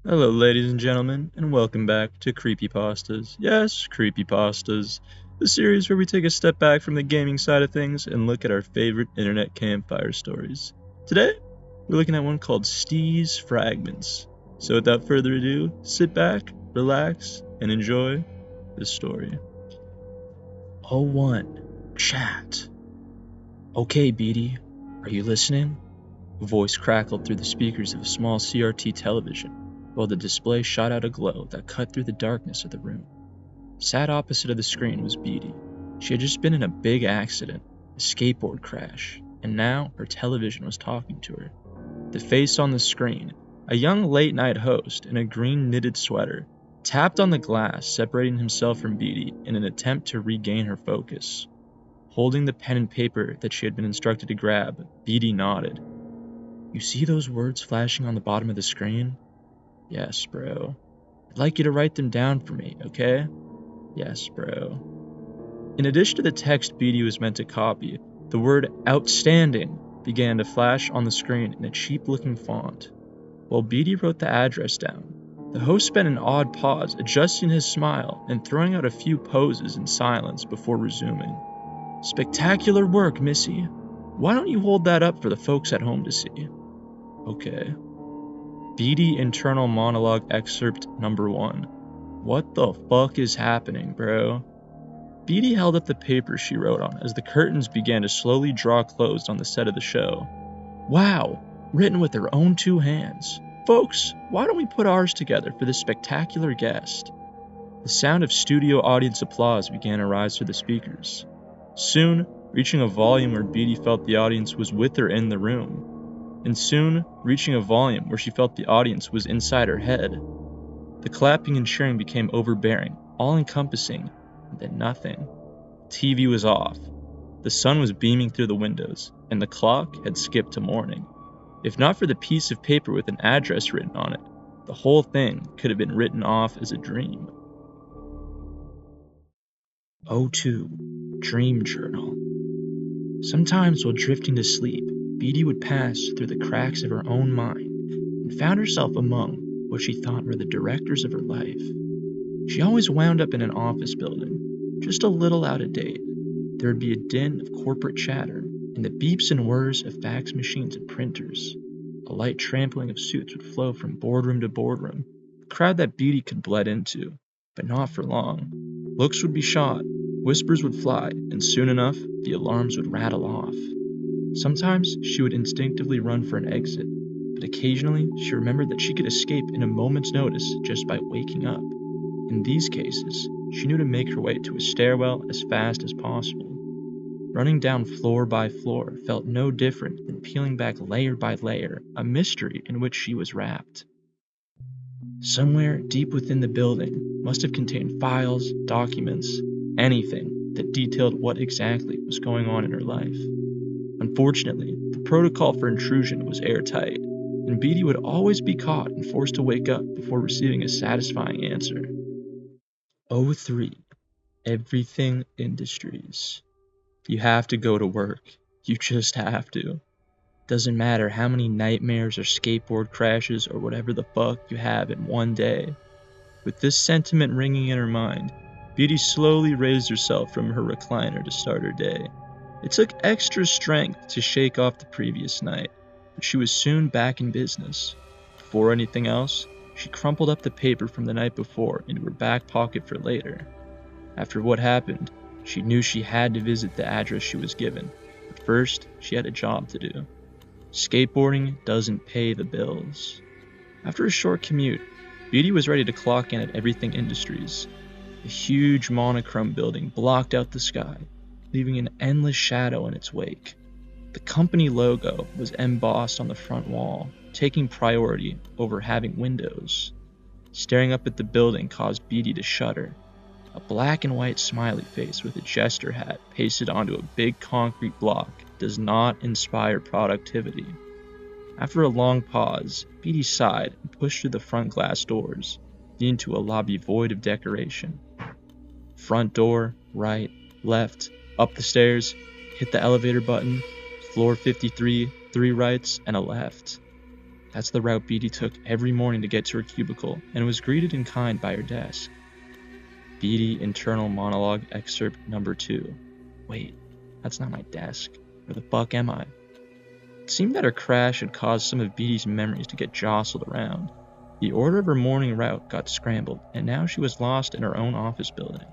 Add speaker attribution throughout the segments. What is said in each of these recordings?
Speaker 1: Hello, ladies and gentlemen, and welcome back to Creepypastas. Yes, Creepypastas, the series where we take a step back from the gaming side of things and look at our favorite internet campfire stories. Today, we're looking at one called STEEZE Fragments. So without further ado, sit back, relax, and enjoy this story. Oh 01, chat. Okay, Beatty, are you listening? A voice crackled through the speakers of a small CRT television, while the display shot out a glow that cut through the darkness of the room. Sat opposite of the screen was Beatty. She had just been in a big accident, a skateboard crash, and now her television was talking to her. The face on the screen, a young late-night host in a green knitted sweater, tapped on the glass, separating himself from Beatty in an attempt to regain her focus. Holding the pen and paper that she had been instructed to grab, Beatty nodded. You see those words flashing on the bottom of the screen? Yes, bro. I'd like you to write them down for me, okay? Yes, bro. In addition to the text Beatty was meant to copy, the word outstanding began to flash on the screen in a cheap-looking font. While Beatty wrote the address down, the host spent an odd pause adjusting his smile and throwing out a few poses in silence before resuming. Spectacular work, Missy. Why don't you hold that up for the folks at home to see? Okay. Beatty internal monologue excerpt number 1. What the fuck is happening, bro? Beatty held up the paper she wrote on as the curtains began to slowly draw closed on the set of the show. Wow, written with her own two hands. Folks, why don't we put ours together for this spectacular guest? The sound of studio audience applause began to rise through the speakers. Soon, reaching a volume where Beatty felt the audience was with her in the room. And soon, reaching a volume where she felt the audience was inside her head. The clapping and cheering became overbearing, all-encompassing, and then nothing. TV was off. The sun was beaming through the windows, and the clock had skipped to morning. If not for the piece of paper with an address written on it, the whole thing could have been written off as a dream. 02, Dream Journal. Sometimes while drifting to sleep, Beatty would pass through the cracks of her own mind and found herself among what she thought were the directors of her life. She always wound up in an office building, just a little out of date. There would be a din of corporate chatter and the beeps and whirs of fax machines and printers. A light trampling of suits would flow from boardroom to boardroom, a crowd that Beatty could blend into, but not for long. Looks would be shot, whispers would fly, and soon enough, the alarms would rattle off. Sometimes she would instinctively run for an exit, but occasionally she remembered that she could escape in a moment's notice just by waking up. In these cases, she knew to make her way to a stairwell as fast as possible. Running down floor by floor felt no different than peeling back layer by layer a mystery in which she was wrapped. Somewhere deep within the building must have contained files, documents, anything that detailed what exactly was going on in her life. Unfortunately, the protocol for intrusion was airtight, and Beatty would always be caught and forced to wake up before receiving a satisfying answer. 03. Everything Industries. You have to go to work. You just have to. Doesn't matter how many nightmares or skateboard crashes or whatever the fuck you have in one day. With this sentiment ringing in her mind, Beatty slowly raised herself from her recliner to start her day. It took extra strength to shake off the previous night, but she was soon back in business. Before anything else, she crumpled up the paper from the night before into her back pocket for later. After what happened, she knew she had to visit the address she was given, but first she had a job to do. Skateboarding doesn't pay the bills. After a short commute, Beatty was ready to clock in at Everything Industries. The huge monochrome building blocked out the sky, leaving an endless shadow in its wake. The company logo was embossed on the front wall, taking priority over having windows. Staring up at the building caused Beatty to shudder. A black and white smiley face with a jester hat pasted onto a big concrete block does not inspire productivity. After a long pause, Beatty sighed and pushed through the front glass doors, leading to a lobby void of decoration. Front door, right, left, up the stairs, hit the elevator button, floor 53, 3 rights, and a left. That's the route Beatty took every morning to get to her cubicle, and was greeted in kind by her desk. Beatty internal monologue excerpt number 2. Wait, that's not my desk. Where the fuck am I? It seemed that her crash had caused some of Beatty's memories to get jostled around. The order of her morning route got scrambled, and now she was lost in her own office building.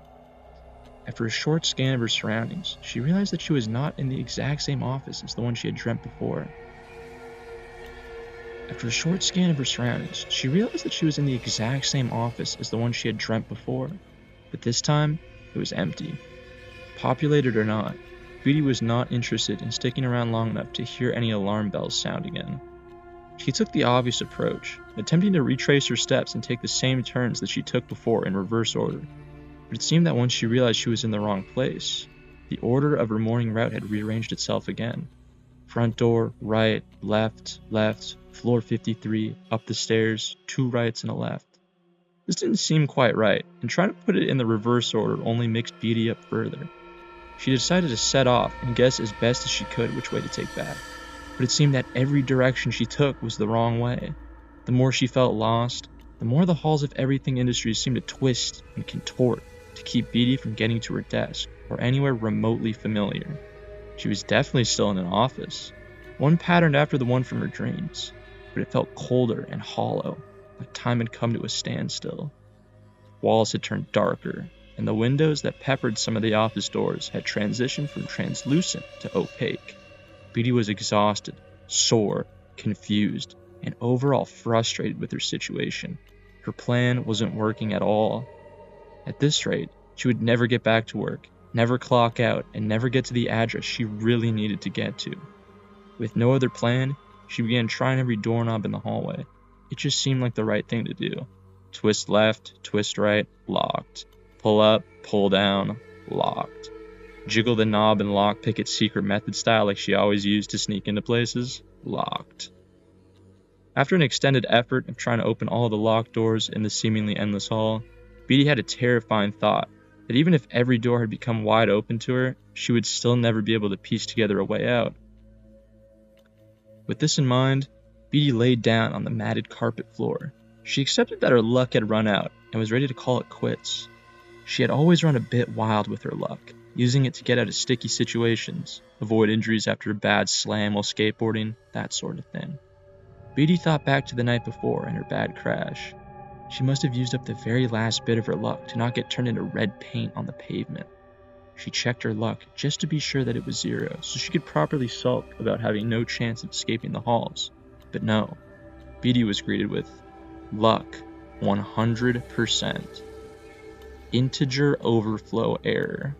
Speaker 1: After a short scan of her surroundings, she realized that she was not in the exact same office as the one she had dreamt before. But this time, it was empty. Populated or not, Beatty was not interested in sticking around long enough to hear any alarm bells sound again. She took the obvious approach, attempting to retrace her steps and take the same turns that she took before in reverse order. But it seemed that once she realized she was in the wrong place, the order of her morning route had rearranged itself again. Front door, right, left, floor 53, up the stairs, 2 rights and a left. This didn't seem quite right, and trying to put it in the reverse order only mixed Beatty up further. She decided to set off and guess as best as she could which way to take back. But it seemed that every direction she took was the wrong way. The more she felt lost, the more the halls of Everything Industries seemed to twist and contort to keep Beatty from getting to her desk or anywhere remotely familiar. She was definitely still in an office, one patterned after the one from her dreams, but it felt colder and hollow, like time had come to a standstill. Walls had turned darker, and the windows that peppered some of the office doors had transitioned from translucent to opaque. Beatty was exhausted, sore, confused, and overall frustrated with her situation. Her plan wasn't working at all. At this rate, she would never get back to work, never clock out, and never get to the address she really needed to get to. With no other plan, she began trying every doorknob in the hallway. It just seemed like the right thing to do. Twist left, twist right, locked. Pull up, pull down, locked. Jiggle the knob and lockpick it secret method style like she always used to sneak into places, locked. After an extended effort of trying to open all the locked doors in the seemingly endless hall, Beatty had a terrifying thought that even if every door had become wide open to her, she would still never be able to piece together a way out. With this in mind, Beatty laid down on the matted carpet floor. She accepted that her luck had run out and was ready to call it quits. She had always run a bit wild with her luck, using it to get out of sticky situations, avoid injuries after a bad slam while skateboarding, that sort of thing. Beatty thought back to the night before and her bad crash. She must have used up the very last bit of her luck to not get turned into red paint on the pavement. She checked her luck just to be sure that it was 0, so she could properly sulk about having no chance of escaping the halls. But no, Beatty was greeted with luck 100%. Integer overflow error.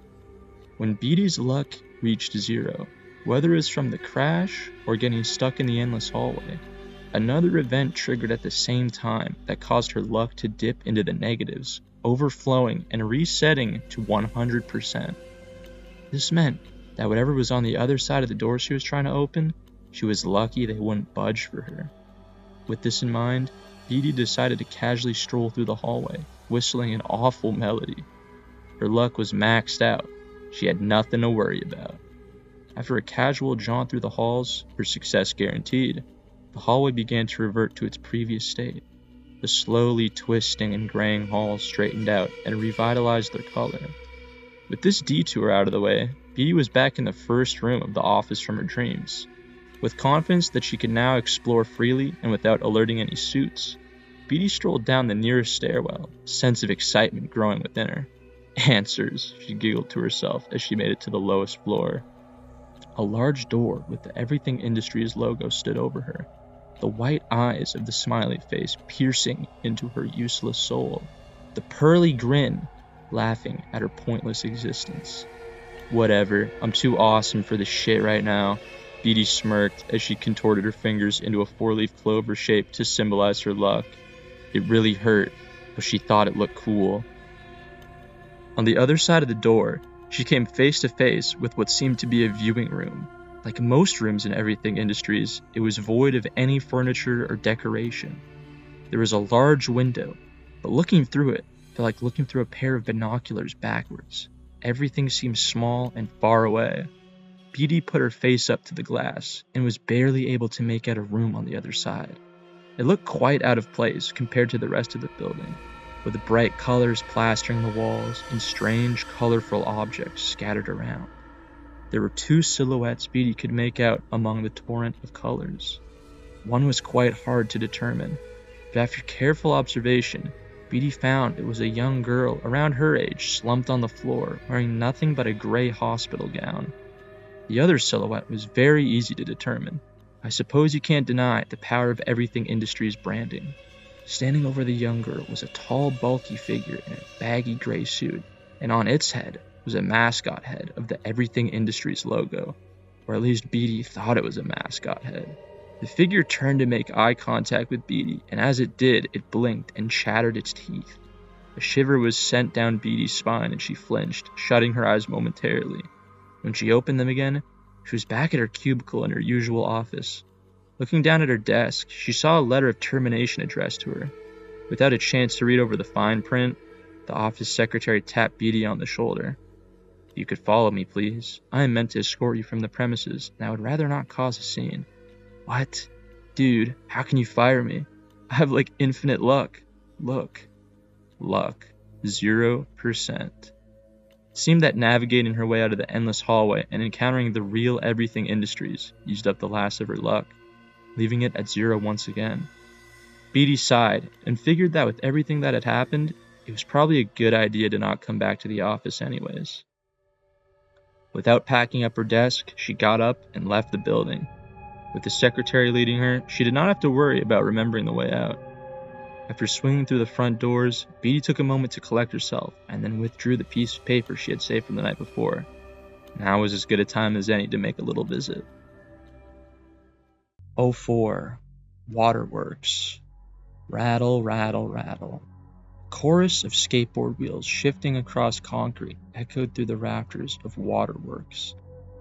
Speaker 1: When Beatty's luck reached 0, whether it was from the crash or getting stuck in the endless hallway, another event triggered at the same time that caused her luck to dip into the negatives, overflowing and resetting to 100%. This meant that whatever was on the other side of the door she was trying to open, she was lucky they wouldn't budge for her. With this in mind, Beatty decided to casually stroll through the hallway, whistling an awful melody. Her luck was maxed out. She had nothing to worry about. After a casual jaunt through the halls, her success guaranteed, the hallway began to revert to its previous state. The slowly twisting and graying halls straightened out and revitalized their color. With this detour out of the way, Beatty was back in the first room of the office from her dreams. With confidence that she could now explore freely and without alerting any suits, Beatty strolled down the nearest stairwell, a sense of excitement growing within her. Answers, she giggled to herself as she made it to the lowest floor. A large door with the Everything Industries logo stood over her, the white eyes of the smiley face piercing into her useless soul, the pearly grin laughing at her pointless existence. Whatever, I'm too awesome for this shit right now, Beatty smirked as she contorted her fingers into a 4-leaf clover shape to symbolize her luck. It really hurt, but she thought it looked cool. On the other side of the door, she came face to face with what seemed to be a viewing room. Like most rooms in Everything Industries, it was void of any furniture or decoration. There was a large window, but looking through it felt like looking through a pair of binoculars backwards. Everything seemed small and far away. Beatty put her face up to the glass and was barely able to make out a room on the other side. It looked quite out of place compared to the rest of the building, with bright colors plastering the walls and strange, colorful objects scattered around. There were two silhouettes Beatty could make out among the torrent of colors. One was quite hard to determine, but after careful observation, Beatty found it was a young girl around her age slumped on the floor wearing nothing but a gray hospital gown. The other silhouette was very easy to determine. I suppose you can't deny the power of Everything Industries branding. Standing over the young girl was a tall, bulky figure in a baggy gray suit, and on its head was a mascot head of the Everything Industries logo, or at least Beatty thought it was a mascot head. The figure turned to make eye contact with Beatty, and as it did, it blinked and chattered its teeth. A shiver was sent down Beatty's spine and she flinched, shutting her eyes momentarily. When she opened them again, she was back at her cubicle in her usual office. Looking down at her desk, she saw a letter of termination addressed to her. Without a chance to read over the fine print, the office secretary tapped Beatty on the shoulder. "You could follow me, please. I am meant to escort you from the premises, and I would rather not cause a scene." "What? Dude, how can you fire me? I have like infinite luck." "Look." Luck. 0%. It seemed that navigating her way out of the endless hallway and encountering the real Everything Industries used up the last of her luck, leaving it at 0 once again. Beatty sighed and figured that with everything that had happened, it was probably a good idea to not come back to the office anyways. Without packing up her desk, she got up and left the building. With the secretary leading her, she did not have to worry about remembering the way out. After swinging through the front doors, Beatty took a moment to collect herself and then withdrew the piece of paper she had saved from the night before. Now was as good a time as any to make a little visit. 04. Waterworks. Rattle, rattle, rattle. A chorus of skateboard wheels shifting across concrete echoed through the rafters of Waterworks.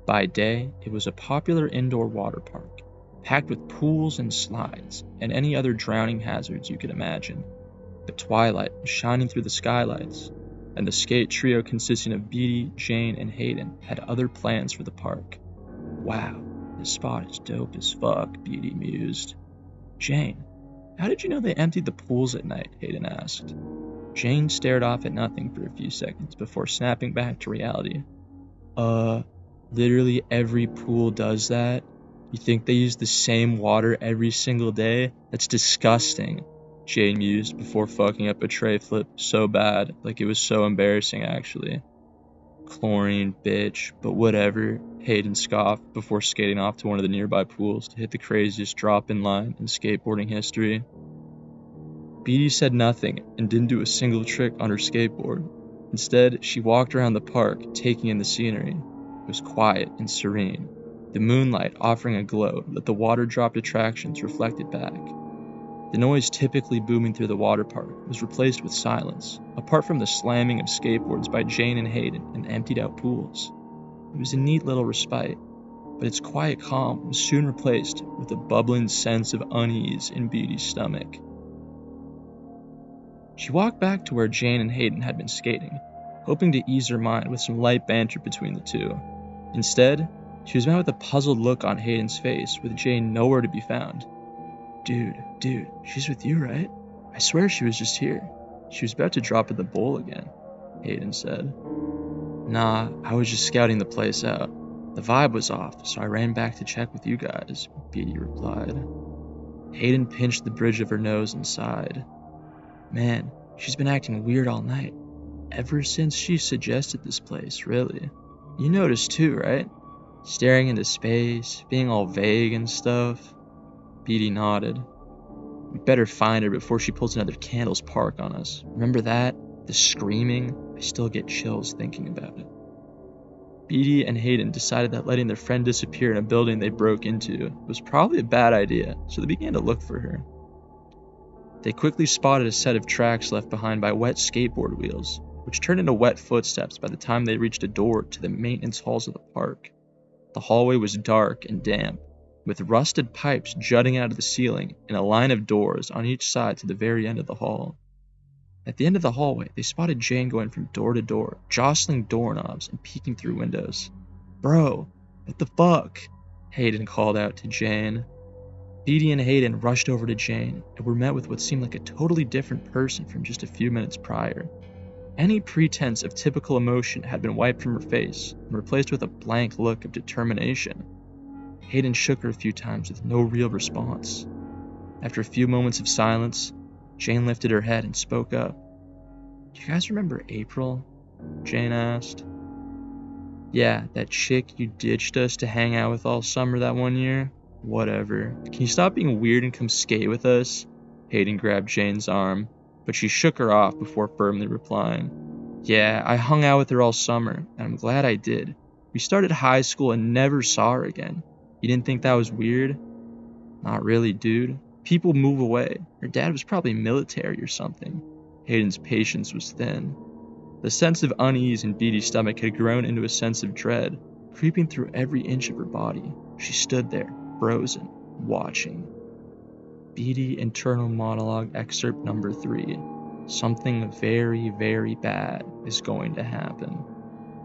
Speaker 1: By day, it was a popular indoor water park, packed with pools and slides, and any other drowning hazards you could imagine. But twilight was shining through the skylights, and the skate trio consisting of Beatty, Jane, and Hayden had other plans for the park. "Wow, this spot is dope as fuck," Beatty mused. "Jane, how did you know they emptied the pools at night?" Hayden asked. Jane stared off at nothing for a few seconds before snapping back to reality. Literally every pool does that? You think they use the same water every single day? That's disgusting," Jane mused before fucking up a tray flip so bad, like it was so embarrassing actually. "Chlorine, bitch, but whatever," Hayden scoffed before skating off to one of the nearby pools to hit the craziest drop-in line in skateboarding history. Beatty said nothing and didn't do a single trick on her skateboard. Instead, she walked around the park, taking in the scenery. It was quiet and serene, the moonlight offering a glow that the water-dropped attractions reflected back. The noise typically booming through the water park was replaced with silence, apart from the slamming of skateboards by Jane and Hayden in emptied-out pools. It was a neat little respite, but its quiet calm was soon replaced with a bubbling sense of unease in Beatty's stomach. She walked back to where Jane and Hayden had been skating, hoping to ease her mind with some light banter between the two. Instead, she was met with a puzzled look on Hayden's face, with Jane nowhere to be found. Dude, she's with you, right? I swear she was just here. She was about to drop in the bowl again," Hayden said. "Nah, I was just scouting the place out. The vibe was off, so I ran back to check with you guys," Beatty replied. Hayden pinched the bridge of her nose and sighed. "Man, she's been acting weird all night. Ever since she suggested this place, really. You noticed too, right? Staring into space, being all vague and stuff." Beatty nodded. "We better find her before she pulls another Candles Park on us. Remember that? The screaming? I still get chills thinking about it." Beatty and Hayden decided that letting their friend disappear in a building they broke into was probably a bad idea, so they began to look for her. They quickly spotted a set of tracks left behind by wet skateboard wheels, which turned into wet footsteps by the time they reached a door to the maintenance halls of the park. The hallway was dark and damp, with rusted pipes jutting out of the ceiling and a line of doors on each side to the very end of the hall. At the end of the hallway, they spotted Jane going from door to door, jostling doorknobs and peeking through windows. "Bro, what the fuck?" Hayden called out to Jane. Beatty and Hayden rushed over to Jane and were met with what seemed like a totally different person from just a few minutes prior. Any pretense of typical emotion had been wiped from her face and replaced with a blank look of determination. Hayden shook her a few times with no real response. After a few moments of silence, Jane lifted her head and spoke up. "Do you guys remember April?" Jane asked. "Yeah, that chick you ditched us to hang out with all summer that one year? Whatever. Can you stop being weird and come skate with us?" Hayden grabbed Jane's arm, but she shook her off before firmly replying. "Yeah, I hung out with her all summer, and I'm glad I did. We started high school and never saw her again. You didn't think that was weird?" "Not really, dude. People move away. Her dad was probably military or something." Hayden's patience was thin. The sense of unease in Beatty's stomach had grown into a sense of dread, creeping through every inch of her body. She stood there, frozen, watching. Beatty internal monologue excerpt number 3. Something very, very bad is going to happen.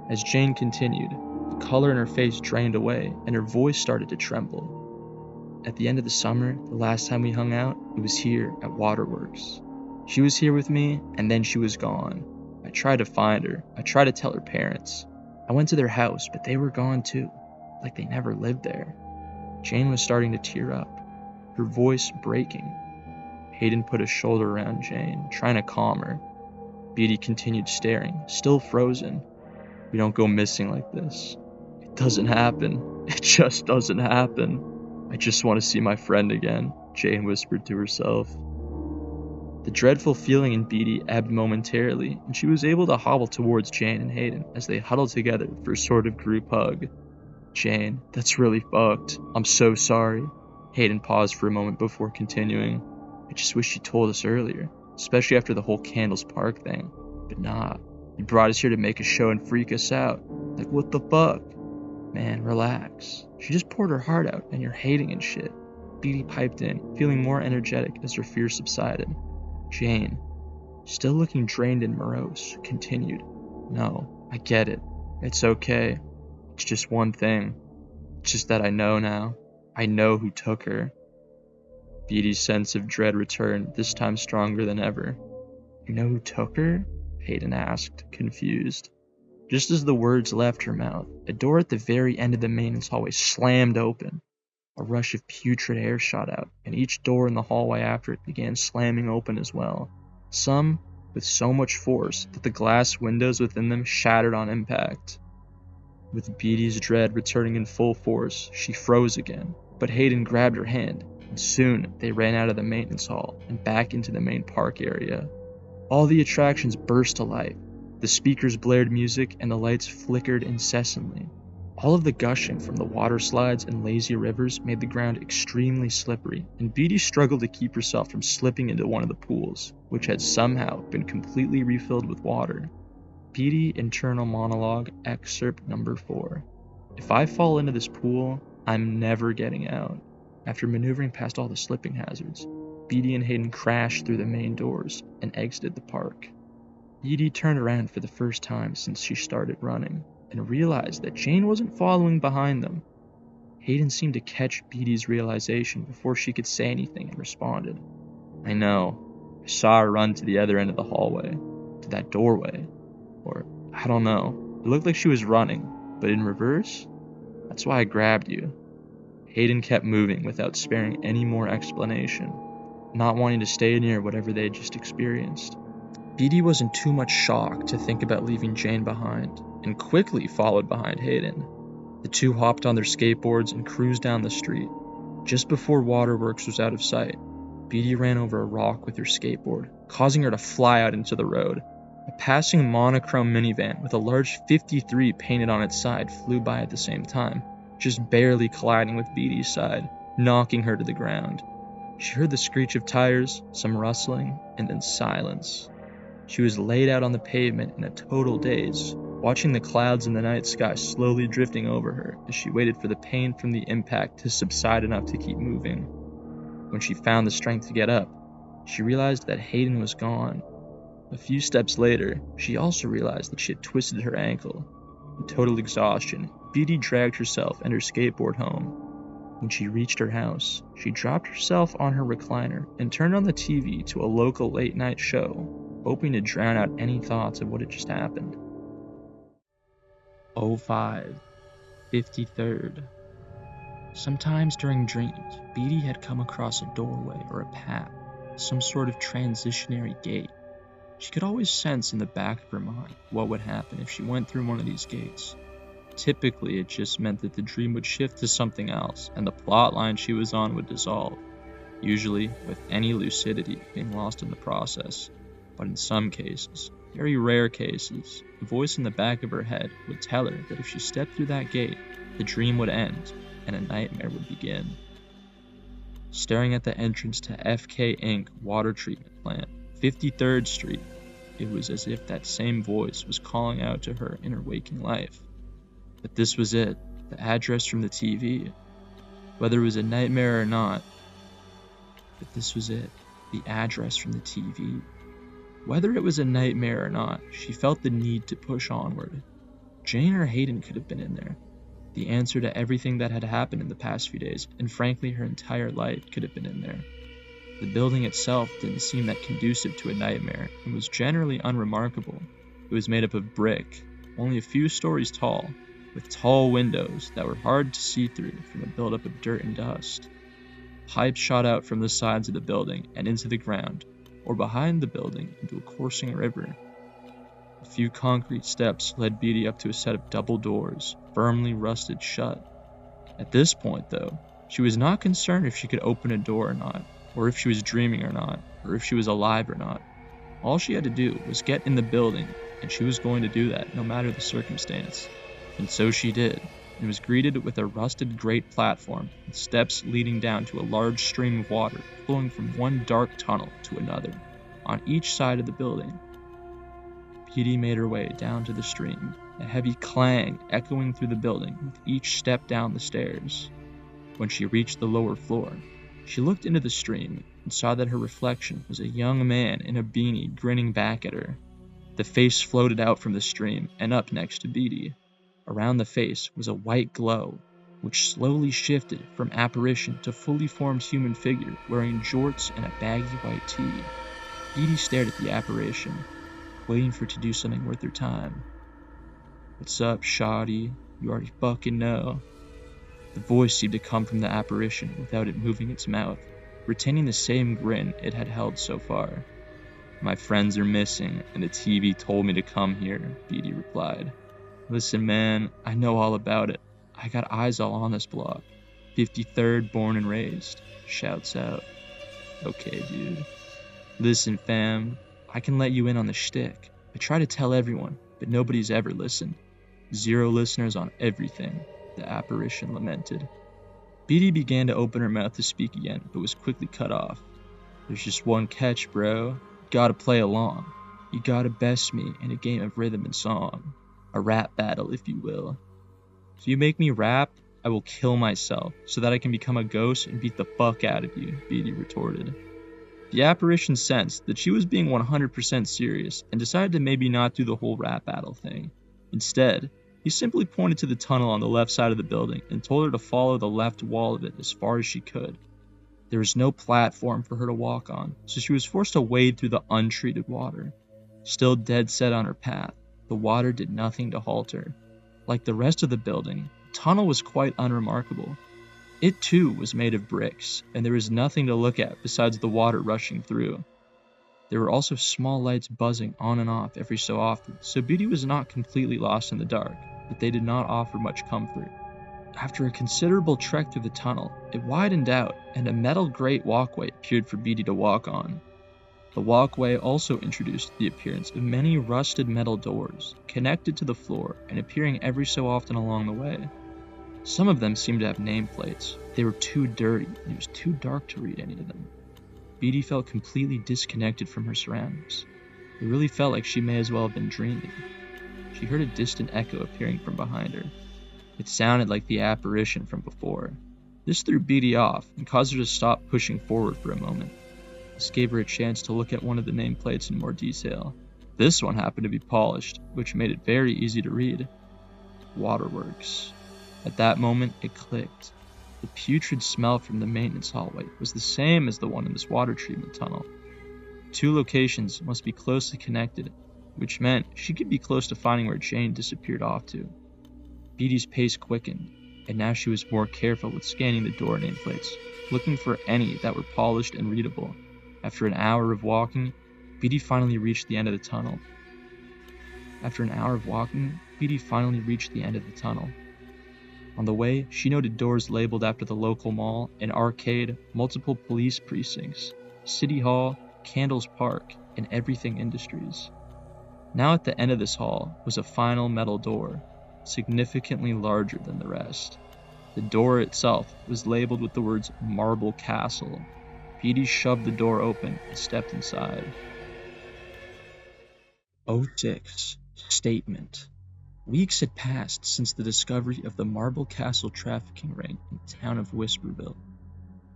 Speaker 1: As Jane continued, the color in her face drained away and her voice started to tremble. "At the end of the summer, the last time we hung out, it was here at Waterworks. She was here with me, and then she was gone. I tried to find her. I tried to tell her parents. I went to their house, but they were gone too, like they never lived there." Jane was starting to tear up, her voice breaking. Hayden put a shoulder around Jane, trying to calm her. Beatty continued staring, still frozen. "We don't go missing like this. It doesn't happen. It just doesn't happen. I just want to see my friend again," Jane whispered to herself. The dreadful feeling in Beatty ebbed momentarily, and she was able to hobble towards Jane and Hayden as they huddled together for a sort of group hug. "Jane, that's really fucked. I'm so sorry." Hayden paused for a moment before continuing. "I just wish you told us earlier, especially after the whole Candles Park thing. But nah, you brought us here to make a show and freak us out. Like, what the fuck?" "Man, relax. She just poured her heart out, and you're hating and shit." Beatty piped in, feeling more energetic as her fear subsided. Jane, still looking drained and morose, continued. "No, I get it. It's okay. It's just one thing. It's just that I know now. I know who took her." Beatty's sense of dread returned, this time stronger than ever. "You know who took her?" Hayden asked, confused. Just as the words left her mouth, a door at the very end of the maintenance hallway slammed open. A rush of putrid air shot out, and each door in the hallway after it began slamming open as well, some with so much force that the glass windows within them shattered on impact. With Beatty's dread returning in full force, she froze again, but Hayden grabbed her hand, and soon they ran out of the maintenance hall and back into the main park area. All the attractions burst to life. The speakers blared music and the lights flickered incessantly. All of the gushing from the water slides and lazy rivers made the ground extremely slippery, and Beatty struggled to keep herself from slipping into one of the pools, which had somehow been completely refilled with water. Beatty internal monologue excerpt number 4. "If I fall into this pool, I'm never getting out." After maneuvering past all the slipping hazards, Beatty and Hayden crashed through the main doors and exited the park. Beatty turned around for the first time since she started running, and realized that Jane wasn't following behind them. Hayden seemed to catch Beatty's realization before she could say anything and responded. "I know. I saw her run to the other end of the hallway, to that doorway. Or, I don't know. It looked like she was running, but in reverse? That's why I grabbed you." Hayden kept moving without sparing any more explanation, not wanting to stay near whatever they had just experienced. Beatty was in too much shock to think about leaving Jane behind, and quickly followed behind Hayden. The two hopped on their skateboards and cruised down the street. Just before Waterworks was out of sight, Beatty ran over a rock with her skateboard, causing her to fly out into the road. A passing monochrome minivan with a large 53 painted on its side flew by at the same time, just barely colliding with Beatty's side, knocking her to the ground. She heard the screech of tires, some rustling, and then silence. She was laid out on the pavement in a total daze, watching the clouds in the night sky slowly drifting over her as she waited for the pain from the impact to subside enough to keep moving. When she found the strength to get up, she realized that Hayden was gone. A few steps later, she also realized that she had twisted her ankle. In total exhaustion, Beatty dragged herself and her skateboard home. When she reached her house, she dropped herself on her recliner and turned on the TV to a local late-night show, hoping to drown out any thoughts of what had just happened. 05, 53rd. Sometimes during dreams, Beatty had come across a doorway or a path, some sort of transitionary gate. She could always sense in the back of her mind what would happen if she went through one of these gates. Typically, it just meant that the dream would shift to something else, and the plot line she was on would dissolve, usually with any lucidity being lost in the process. But in some cases, very rare cases, the voice in the back of her head would tell her that if she stepped through that gate, the dream would end, and a nightmare would begin. Staring at the entrance to FK Inc. water treatment plant, 53rd Street, it was as if that same voice was calling out to her in her waking life. But this was it, the address from the TV. Whether it was a nightmare or not, but this was it, the address from the TV. Whether it was a nightmare or not, she felt the need to push onward. Jane or Hayden could have been in there. The answer to everything that had happened in the past few days, and frankly her entire life, could have been in there. The building itself didn't seem that conducive to a nightmare, and was generally unremarkable. It was made up of brick, only a few stories tall, with tall windows that were hard to see through from a buildup of dirt and dust. Pipes shot out from the sides of the building and into the ground, or behind the building into a coursing river. A few concrete steps led Beatty up to a set of double doors, firmly rusted shut. At this point, though, she was not concerned if she could open a door or not, or if she was dreaming or not, or if she was alive or not. All she had to do was get in the building, and she was going to do that no matter the circumstance. And so she did, and was greeted with a rusted grate platform and steps leading down to a large stream of water flowing from one dark tunnel to another, on each side of the building. Beatty made her way down to the stream, a heavy clang echoing through the building with each step down the stairs. When she reached the lower floor, she looked into the stream and saw that her reflection was a young man in a beanie grinning back at her. The face floated out from the stream and up next to Beatty. Around the face was a white glow, which slowly shifted from apparition to fully formed human figure wearing jorts and a baggy white tee. Beatty stared at the apparition, waiting for it to do something worth her time. "What's up, shawty? You already fucking know." The voice seemed to come from the apparition without it moving its mouth, retaining the same grin it had held so far. "My friends are missing, and the TV told me to come here," Beatty replied. "Listen, man, I know all about it. I got eyes all on this block. 53rd born and raised," shouts out. "Okay, dude. Listen, fam, I can let you in on the shtick. I try to tell everyone, but nobody's ever listened. 0 listeners on everything," the apparition lamented. Beatty began to open her mouth to speak again, but was quickly cut off. "There's just one catch, bro. You gotta play along. You gotta best me in a game of rhythm and song. A rap battle, if you will. If you make me rap, I will kill myself so that I can become a ghost and beat the fuck out of you," Beatty retorted. The apparition sensed that she was being 100% serious and decided to maybe not do the whole rap battle thing. Instead, he simply pointed to the tunnel on the left side of the building and told her to follow the left wall of it as far as she could. There was no platform for her to walk on, so she was forced to wade through the untreated water. Still dead set on her path, the water did nothing to halt her. Like the rest of the building, the tunnel was quite unremarkable. It too was made of bricks, and there was nothing to look at besides the water rushing through. There were also small lights buzzing on and off every so often, so Beatty was not completely lost in the dark, but they did not offer much comfort. After a considerable trek through the tunnel, it widened out, and a metal grate walkway appeared for Beatty to walk on. The walkway also introduced the appearance of many rusted metal doors, connected to the floor and appearing every so often along the way. Some of them seemed to have nameplates. They were too dirty, and it was too dark to read any of them. Beatty felt completely disconnected from her surroundings. It really felt like she may as well have been dreaming. She heard a distant echo appearing from behind her. It sounded like the apparition from before. This threw Beatty off and caused her to stop pushing forward for a moment. This gave her a chance to look at one of the nameplates in more detail. This one happened to be polished, which made it very easy to read. Waterworks. At that moment, it clicked. The putrid smell from the maintenance hallway was the same as the one in this water treatment tunnel. Two locations must be closely connected, which meant she could be close to finding where Jane disappeared off to. Beatty's pace quickened, and now she was more careful with scanning the door nameplates, looking for any that were polished and readable. After an hour of walking, Beatty finally reached the end of the tunnel. On the way, she noted doors labeled after the local mall, an arcade, multiple police precincts, City Hall, Candles Park, and Everything Industries. Now at the end of this hall was a final metal door, significantly larger than the rest. The door itself was labeled with the words Marble Castle. Beatty shoved the door open and stepped inside. 06. Statement. Weeks had passed since the discovery of the Marble Castle trafficking ring in the town of Whisperville.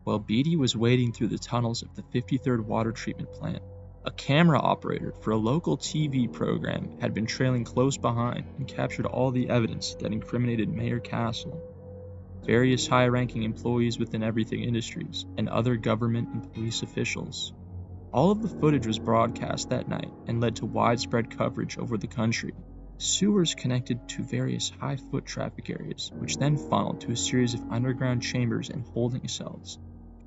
Speaker 1: While Beatty was wading through the tunnels of the 53rd Water Treatment Plant, a camera operator for a local TV program had been trailing close behind and captured all the evidence that incriminated Mayor Castle, various high-ranking employees within Everything Industries, and other government and police officials. All of the footage was broadcast that night and led to widespread coverage over the country. Sewers connected to various high-foot traffic areas, which then funneled to a series of underground chambers and holding cells.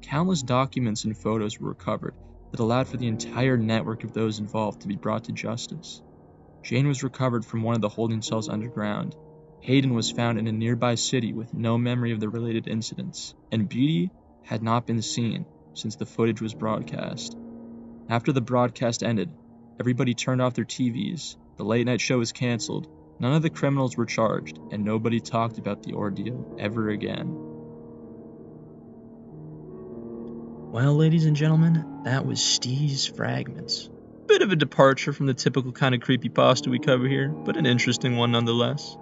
Speaker 1: Countless documents and photos were recovered that allowed for the entire network of those involved to be brought to justice. Jane was recovered from one of the holding cells underground. Hayden was found in a nearby city with no memory of the related incidents, and Beatty had not been seen since the footage was broadcast. After the broadcast ended, everybody turned off their TVs, the late-night show was canceled, none of the criminals were charged, and nobody talked about the ordeal ever again. Well, ladies and gentlemen, that was STEEZE Fragments. Bit of a departure from the typical kind of creepypasta we cover here, but an interesting one nonetheless.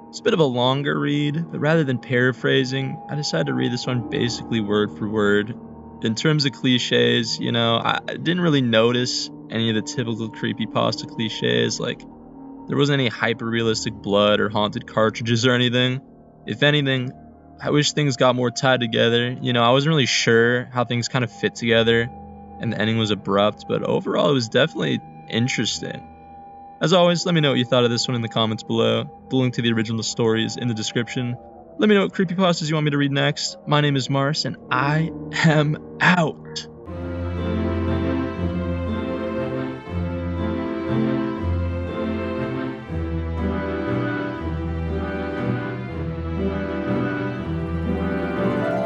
Speaker 1: It's a bit of a longer read, but rather than paraphrasing, I decided to read this one basically word for word. In terms of cliches, I didn't really notice any of the typical creepypasta cliches, like there wasn't any hyper-realistic blood or haunted cartridges or anything. If anything, I wish things got more tied together. I wasn't really sure how things kind of fit together, and the ending was abrupt, but overall it was definitely interesting. As always, let me know what you thought of this one in the comments below. The link to the original story is in the description. Let me know what creepypastas you want me to read next. My name is Mars, and I am out.